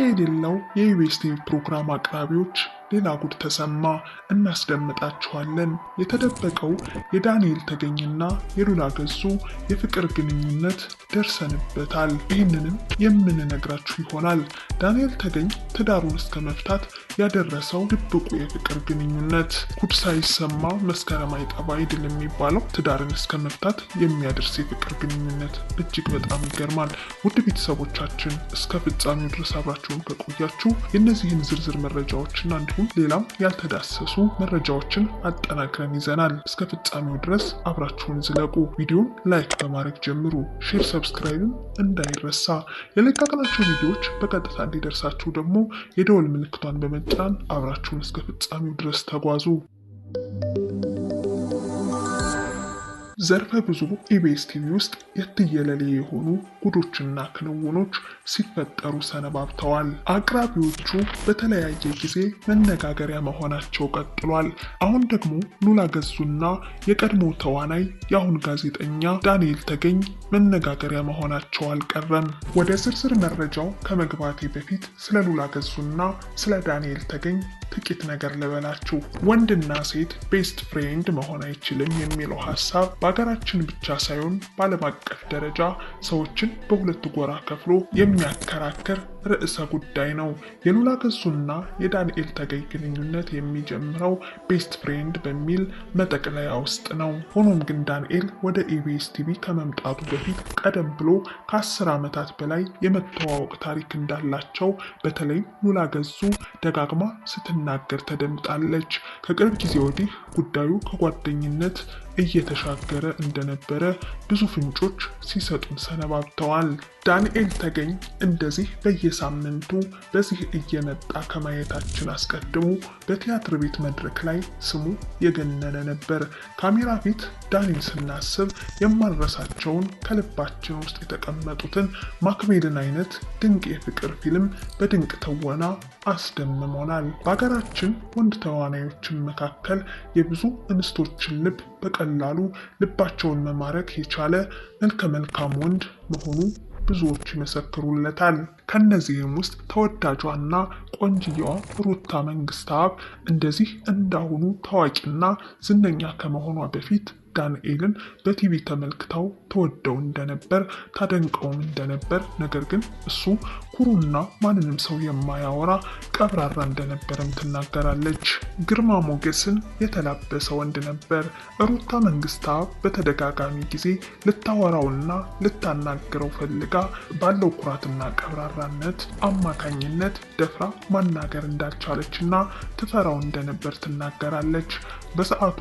የሌለው የኢቢኤስ ቲቪ ፕሮግራም አቅራቢዎች ሌላ ጉድ ተሰማ፣ እናስደምጣችኋለን። የተደበቀው የዳንኤል ተገኝና የሉላ ገዙ የፍቅር ግንኙነት ደርሰንበታል። ይህንንም የምንነግራችሁ ይሆናል። ዳንኤል ተገኝ ትዳሩን እስከ መፍታት ያደረሰው ድብቁ የፍቅር ግንኙነት። ጉድ ሳይሰማ መስከረም አይጠባ አይደል የሚባለው። ትዳርን እስከ መፍታት የሚያደርስ የፍቅር ግንኙነት እጅግ በጣም ይገርማል። ውድ ቤተሰቦቻችን እስከ ፍጻሜው ድረስ አብራችሁን ከቆያችሁ የእነዚህን ዝርዝር መረጃዎችና እንዲሁም ሌላም ያልተዳሰሱ መረጃዎችን አጠናክረን ይዘናል። እስከ ፍጻሜው ድረስ አብራችሁን ዝለቁ። ቪዲዮን ላይክ በማድረግ ጀምሩ። ሼር፣ ሰብስክራይብም እንዳይረሳ። የለቀቅናቸው ቪዲዮዎች በቀጥታ እንዲደርሳችሁ ደግሞ የደወል ምልክቷን በመጫን አብራችሁን እስከ ፍጻሜው ድረስ ተጓዙ። ዘርፈ ብዙ ኢቢኤስ ቲቪ ውስጥ የትየለሌ የሆኑ ጉዶችና ክንውኖች ሲፈጠሩ ሰነባብተዋል። አቅራቢዎቹ በተለያየ ጊዜ መነጋገሪያ መሆናቸው ቀጥሏል። አሁን ደግሞ ሉላ ገዙና የቀድሞ ተዋናይ የአሁን ጋዜጠኛ ዳንኤል ተገኝ መነጋገሪያ መሆናቸው አልቀረም። ወደ ዝርዝር መረጃው ከመግባቴ በፊት ስለ ሉላ ገዙና ስለ ዳንኤል ተገኝ ጥቂት ነገር ልበላችሁ። ወንድና ሴት ቤስት ፍሬንድ መሆን አይችልም የሚለው ሀሳብ በሀገራችን ብቻ ሳይሆን በዓለም አቀፍ ደረጃ ሰዎችን በሁለት ጎራ ከፍሎ የሚያከራክር ርዕሰ ጉዳይ ነው። የሉላ ገዙና የዳንኤል ተገኝ ግንኙነት የሚጀምረው ቤስት ፍሬንድ በሚል መጠቅለያ ውስጥ ነው። ሆኖም ግን ዳንኤል ወደ ኢቢኤስ ቲቪ ከመምጣቱ በፊት ቀደም ብሎ ከ10 ዓመታት በላይ የመተዋወቅ ታሪክ እንዳላቸው በተለይ ሉላ ገዙ ደጋግማ ስትናገር ተደምጣለች። ከቅርብ ጊዜ ወዲህ ጉዳዩ ከጓደኝነት እየተሻገረ እንደነበረ ብዙ ፍንጮች ሲሰጡን ሰነባብተዋል። ዳንኤል ተገኝ እንደዚህ በየሳምንቱ በዚህ እየመጣ ከማየታችን አስቀድሞ በቲያትር ቤት መድረክ ላይ ስሙ የገነነ ነበር። ካሜራ ፊት ዳንኤል ስናስብ የማንረሳቸውን ከልባችን ውስጥ የተቀመጡትን ማክቤልን አይነት ድንቅ የፍቅር ፊልም በድንቅ ትወና አስደምሞናል። በሀገራችን ወንድ ተዋናዮችን መካከል የብዙ እንስቶችን ልብ በቀላሉ ልባቸውን መማረክ የቻለ መልከ መልካም ወንድ መሆኑ ብዙዎች ይመሰክሩለታል። ከነዚህም ውስጥ ተወዳጇና ቆንጅየዋ ሩታ መንግስታብ እንደዚህ እንዳሁኑ ታዋቂና ዝነኛ ከመሆኗ በፊት ዳንኤልን በቲቪ ተመልክታው ተወደው እንደነበር ታደንቀውም እንደነበር፣ ነገር ግን እሱ ኩሩና ማንንም ሰው የማያወራ ቀብራራ እንደነበረም ትናገራለች። ግርማ ሞገስን የተላበሰ ወንድ ነበር። ሩታ መንግስታብ በተደጋጋሚ ጊዜ ልታወራውና ልታናግረው ፈልጋ ባለው ኩራትና ቀብራራነት አማካኝነት ደፍራ ማናገር እንዳልቻለችና ትፈራው እንደነበር ትናገራለች። በሰዓቱ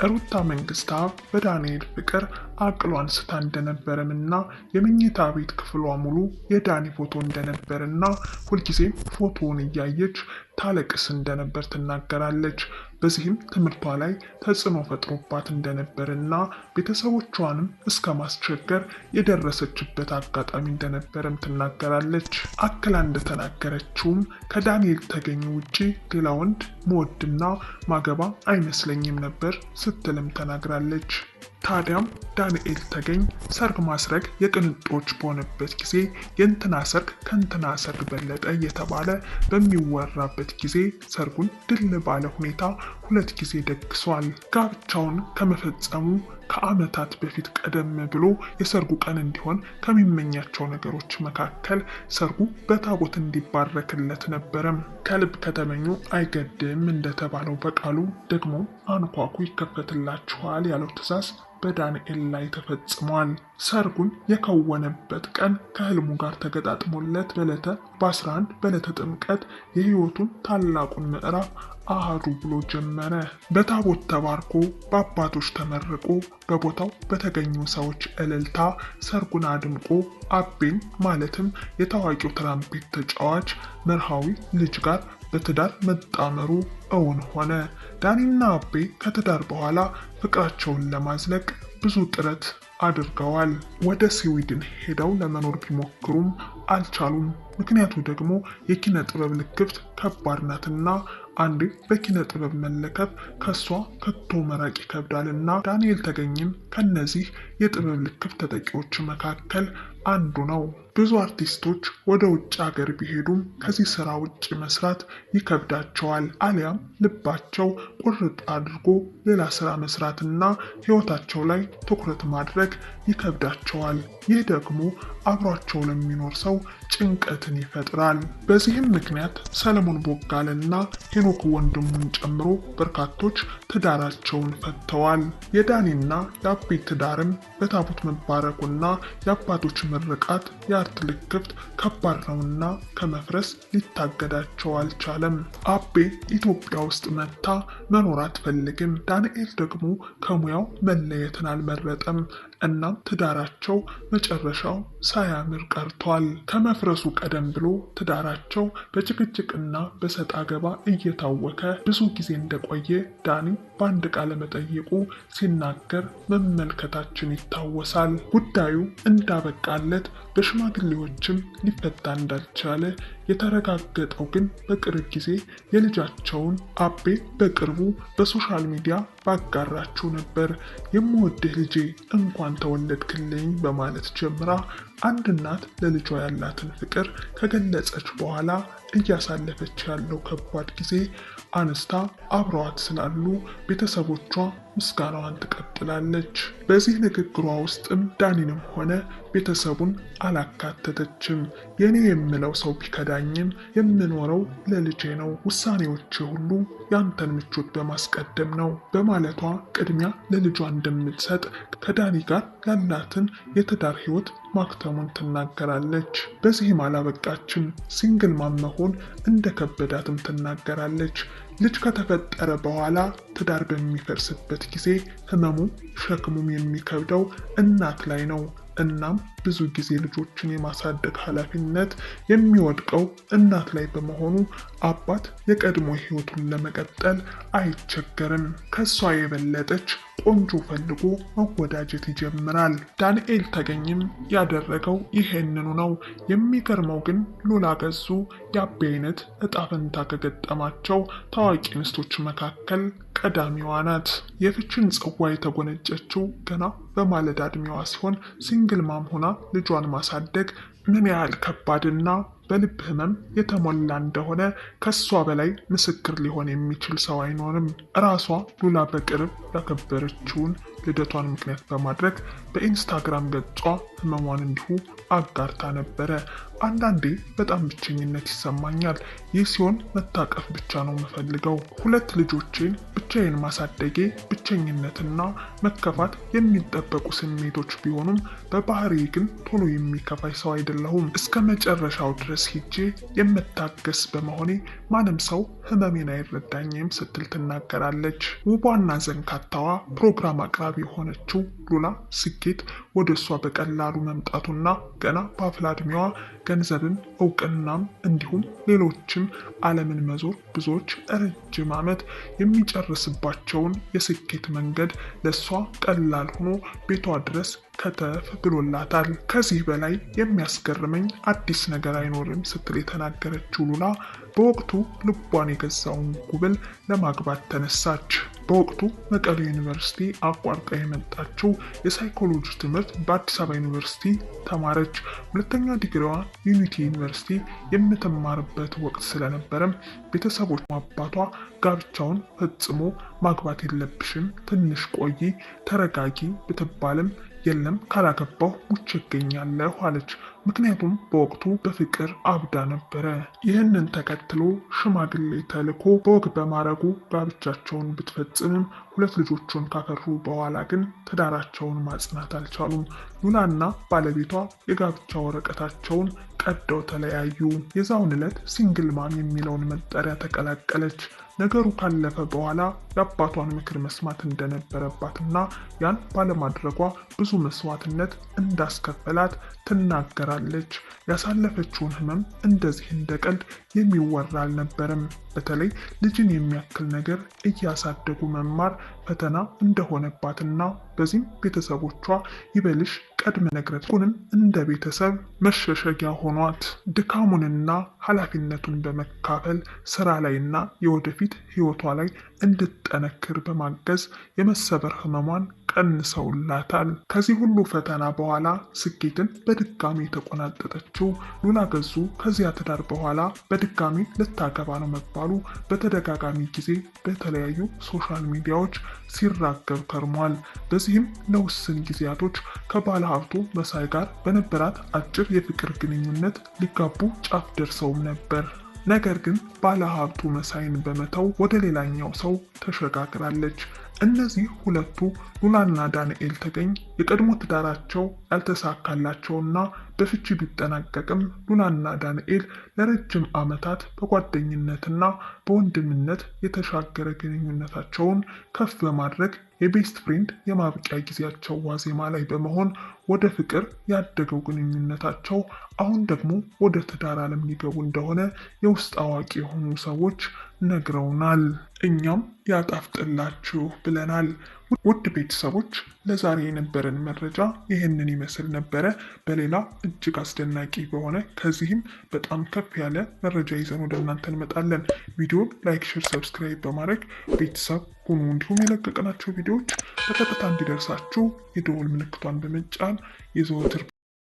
ሩታ መንግስታብ በዳንኤል ፍቅር አቅሏን ስታ እንደነበረምና የመኝታ ቤት ክፍሏ ሙሉ የዳኒ ፎቶ እንደነበርና ሁልጊዜም ፎቶውን እያየች ታለቅስ እንደነበር ትናገራለች። በዚህም ትምህርቷ ላይ ተጽዕኖ ፈጥሮባት እንደነበርና ቤተሰቦቿንም እስከ ማስቸገር የደረሰችበት አጋጣሚ እንደነበርም ትናገራለች። አክላ እንደተናገረችውም ከዳንኤል ተገኝ ውጪ ሌላ ወንድ መወድና ማገባ አይመስለኝም ነበር ስትልም ተናግራለች። ታዲያም ዳንኤል ተገኝ ሰርግ ማስረግ የቅንጦች በሆነበት ጊዜ የእንትና ሰርግ ከእንትና ሰርግ በለጠ እየተባለ በሚወራበት ጊዜ ሰርጉን ድል ባለ ሁኔታ 2 ጊዜ ደግሷል። ጋብቻውን ከመፈጸሙ ከዓመታት በፊት ቀደም ብሎ የሰርጉ ቀን እንዲሆን ከሚመኛቸው ነገሮች መካከል ሰርጉ በታቦት እንዲባረክለት ነበረም። ከልብ ከተመኙ አይገድም እንደተባለው በቃሉ ደግሞ አንኳኩ ይከፈትላችኋል ያለው ትዕዛዝ በዳንኤል ላይ ተፈጽሟል። ሰርጉን የከወነበት ቀን ከህልሙ ጋር ተገጣጥሞለት በ11 በዕለተ ጥምቀት የህይወቱን ታላቁን ምዕራፍ አሃዱ ብሎ ጀመረ። በታቦት ተባርኮ በአባቶች ተመርቆ በቦታው በተገኙ ሰዎች እልልታ ሰርጉን አድምቆ አቤን ማለትም የታዋቂው ትራምፔት ተጫዋች መርሃዊ ልጅ ጋር በትዳር መጣመሩ እውን ሆነ። ዳኒና አቤ ከትዳር በኋላ ፍቅራቸውን ለማዝለቅ ብዙ ጥረት አድርገዋል። ወደ ስዊድን ሄደው ለመኖር ቢሞክሩም አልቻሉም። ምክንያቱ ደግሞ የኪነ ጥበብ ልክፍት ከባድ ናትና አንዴ በኪነ ጥበብ መለከፍ ከሷ ከቶ መራቅ ይከብዳልና ዳንኤል ተገኝም ከነዚህ የጥበብ ልክፍት ተጠቂዎች መካከል አንዱ ነው። ብዙ አርቲስቶች ወደ ውጭ ሀገር ቢሄዱም ከዚህ ስራ ውጭ መስራት ይከብዳቸዋል። አሊያም ልባቸው ቁርጥ አድርጎ ሌላ ስራ መስራትና ህይወታቸው ላይ ትኩረት ማድረግ ይከብዳቸዋል። ይህ ደግሞ አብሯቸው ለሚኖር ሰው ጭንቀትን ይፈጥራል። በዚህም ምክንያት ሰለሞን ቦጋለና ሄኖክ ወንድሙን ጨምሮ በርካቶች ትዳራቸውን ፈተዋል። የዳኒና የአቤ ትዳርም በታቦት መባረኩና የአባቶች ምርቃት የአርት ልክፍት ከባድ ነውና ከመፍረስ ሊታገዳቸው አልቻለም። አቤ ኢትዮጵያ ውስጥ መታ መኖር አትፈልግም። ዳንኤል ደግሞ ከሙያው መለየትን አልመረጠም። እናም ትዳራቸው መጨረሻው ሳያምር ቀርቷል። ከመፍረሱ ቀደም ብሎ ትዳራቸው በጭቅጭቅና በሰጥ አገባ እየታወከ ብዙ ጊዜ እንደቆየ ዳኒ በአንድ ቃለ መጠይቁ ሲናገር መመልከታችን ይታወሳል። ጉዳዩ እንዳበቃለት በሽማግሌዎችም ሊፈታ እንዳልቻለ የተረጋገጠው ግን በቅርብ ጊዜ የልጃቸውን አቤ በቅርቡ በሶሻል ሚዲያ ባጋራችው ነበር። የምወድህ ልጄ እንኳን ተወለድክልኝ በማለት ጀምራ አንድ እናት ለልጇ ያላትን ፍቅር ከገለጸች በኋላ እያሳለፈች ያለው ከባድ ጊዜ አንስታ አብረዋት ስላሉ ቤተሰቦቿ ምስጋናዋን ትቀጥላለች። በዚህ ንግግሯ ውስጥም ዳኒንም ሆነ ቤተሰቡን አላካተተችም። የኔ የምለው ሰው ቢከዳኝም የምኖረው ለልጄ ነው፣ ውሳኔዎቼ ሁሉ ያንተን ምቾት በማስቀደም ነው በማለቷ ቅድሚያ ለልጇ እንደምትሰጥ ከዳኒ ጋር ያላትን የትዳር ህይወት ማክተሙን ትናገራለች። በዚህም አላበቃችም። ሲንግል ማም መሆን እንደከበዳትም ትናገራለች። ልጅ ከተፈጠረ በኋላ ትዳር በሚፈርስበት ጊዜ ህመሙ ሸክሙም የሚከብደው እናት ላይ ነው። እናም ብዙ ጊዜ ልጆችን የማሳደግ ኃላፊነት የሚወድቀው እናት ላይ በመሆኑ አባት የቀድሞ ህይወቱን ለመቀጠል አይቸገርም። ከሷ የበለጠች ቆንጆ ፈልጎ መወዳጀት ይጀምራል። ዳንኤል ተገኝም ያደረገው ይሄንኑ ነው። የሚገርመው ግን ሉላ ገዙ የአቤ አይነት እጣ ፈንታ ከገጠማቸው ታዋቂ እንስቶች መካከል ቀዳሚዋ ናት። የፍችን ጽዋ የተጎነጨችው ገና በማለዳ እድሜዋ ሲሆን ሲንግል ማም ሆና ልጇን ማሳደግ ምን ያህል ከባድና በልብ ህመም የተሞላ እንደሆነ ከሷ በላይ ምስክር ሊሆን የሚችል ሰው አይኖርም። ራሷ ሉላ በቅርብ ያከበረችውን ልደቷን ምክንያት በማድረግ በኢንስታግራም ገጿ ህመሟን እንዲሁ አጋርታ ነበረ። አንዳንዴ በጣም ብቸኝነት ይሰማኛል። ይህ ሲሆን መታቀፍ ብቻ ነው የምፈልገው። 2 ልጆቼን ብቻዬን ማሳደጌ ብቸኝነትና መከፋት የሚጠበቁ ስሜቶች ቢሆኑም በባህሪ ግን ቶሎ የሚከፋኝ ሰው አይደለሁም። እስከ መጨረሻው ድረስ ሄጄ የምታገስ በመሆኔ ማንም ሰው ህመሜን አይረዳኝም ስትል ትናገራለች። ውቧና ዘንካታዋ ፕሮግራም አቅራቢ የሆነችው ሉላ ስኬት ወደ እሷ በቀላሉ መምጣቱና ገና በአፍላ እድሜዋ ገንዘብን እውቅናም እንዲሁም ሌሎችም ዓለምን መዞር ብዙዎች ረጅም ዓመት የሚጨርስባቸውን የስኬት መንገድ ለእሷ ቀላል ሆኖ ቤቷ ድረስ ከተፍ ብሎላታል። ከዚህ በላይ የሚያስገርመኝ አዲስ ነገር አይኖርም ስትል የተናገረችው ሉላ በወቅቱ ልቧን የገዛውን ጉብል ለማግባት ተነሳች። በወቅቱ መቀሌ ዩኒቨርሲቲ አቋርጣ የመጣችው የሳይኮሎጂ ትምህርት በአዲስ አበባ ዩኒቨርሲቲ ተማረች። ሁለተኛ ዲግሪዋ ዩኒቲ ዩኒቨርሲቲ የምትማርበት ወቅት ስለነበረም ቤተሰቦቿ አባቷ ጋብቻውን ፈጽሞ ማግባት የለብሽም፣ ትንሽ ቆይ፣ ተረጋጊ ብትባልም የለም ካላገባሁ ሙቼ እገኛለሁ አለች። ምክንያቱም በወቅቱ በፍቅር አብዳ ነበረ። ይህንን ተከትሎ ሽማግሌ ተልኮ በወግ በማረጉ ጋብቻቸውን ብትፈጽምም 2 ልጆቹን ካፈሩ በኋላ ግን ትዳራቸውን ማጽናት አልቻሉም። ሉላና ባለቤቷ የጋብቻ ወረቀታቸውን ቀደው ተለያዩ። የዛውን ዕለት ሲንግል ማም የሚለውን መጠሪያ ተቀላቀለች። ነገሩ ካለፈ በኋላ የአባቷን ምክር መስማት እንደነበረባትና ያን ባለማድረጓ ብዙ መስዋዕትነት እንዳስከፈላት ትናገራለች። ያሳለፈችውን ህመም እንደዚህ እንደ ቀልድ የሚወራ አልነበረም። በተለይ ልጅን የሚያክል ነገር እያሳደጉ መማር ፈተና እንደሆነባትና በዚህም ቤተሰቦቿ ይበልሽ ቀድመ ነግረቱንም እንደ ቤተሰብ መሸሸጊያ ሆኗት ድካሙንና ኃላፊነቱን በመካፈል ስራ ላይና የወደፊት ህይወቷ ላይ እንድትጠነክር በማገዝ የመሰበር ህመሟን ቀንሰውላታል። ከዚህ ሁሉ ፈተና በኋላ ስኬትን በድጋሚ የተቆናጠጠችው ሉላ ገዙ ከዚያ ትዳር በኋላ በድጋሚ ልታገባ ነው መባሉ በተደጋጋሚ ጊዜ በተለያዩ ሶሻል ሚዲያዎች ሲራገብ ከርሟል። በዚህም ለውስን ጊዜያቶች ከባለ ሀብቱ መሳይ ጋር በነበራት አጭር የፍቅር ግንኙነት ሊጋቡ ጫፍ ደርሰውም ነበር። ነገር ግን ባለሀብቱ መሳይን በመተው ወደ ሌላኛው ሰው ተሸጋግራለች። እነዚህ ሁለቱ ሉላና ዳንኤል ተገኝ የቀድሞ ትዳራቸው ያልተሳካላቸውና በፍቺ ቢጠናቀቅም ሉላና ዳንኤል ለረጅም ዓመታት በጓደኝነትና በወንድምነት የተሻገረ ግንኙነታቸውን ከፍ በማድረግ የቤስት ፍሬንድ የማብቂያ ጊዜያቸው ዋዜማ ላይ በመሆን ወደ ፍቅር ያደገው ግንኙነታቸው አሁን ደግሞ ወደ ትዳር ዓለም ሊገቡ እንደሆነ የውስጥ አዋቂ የሆኑ ሰዎች ነግረውናል። እኛም ያጣፍጥላችሁ ብለናል። ውድ ቤተሰቦች ለዛሬ የነበረን መረጃ ይህንን ይመስል ነበረ። በሌላ እጅግ አስደናቂ በሆነ ከዚህም በጣም ከፍ ያለ መረጃ ይዘን ወደ እናንተ እንመጣለን። ቪዲዮን ላይክ፣ ሼር፣ ሰብስክራይብ በማድረግ ቤተሰብ ሁኑ። እንዲሁም የለቀቅናቸው ቪዲዮዎች በቀጥታ እንዲደርሳችሁ የደወል ምልክቷን በመጫን የዘወትር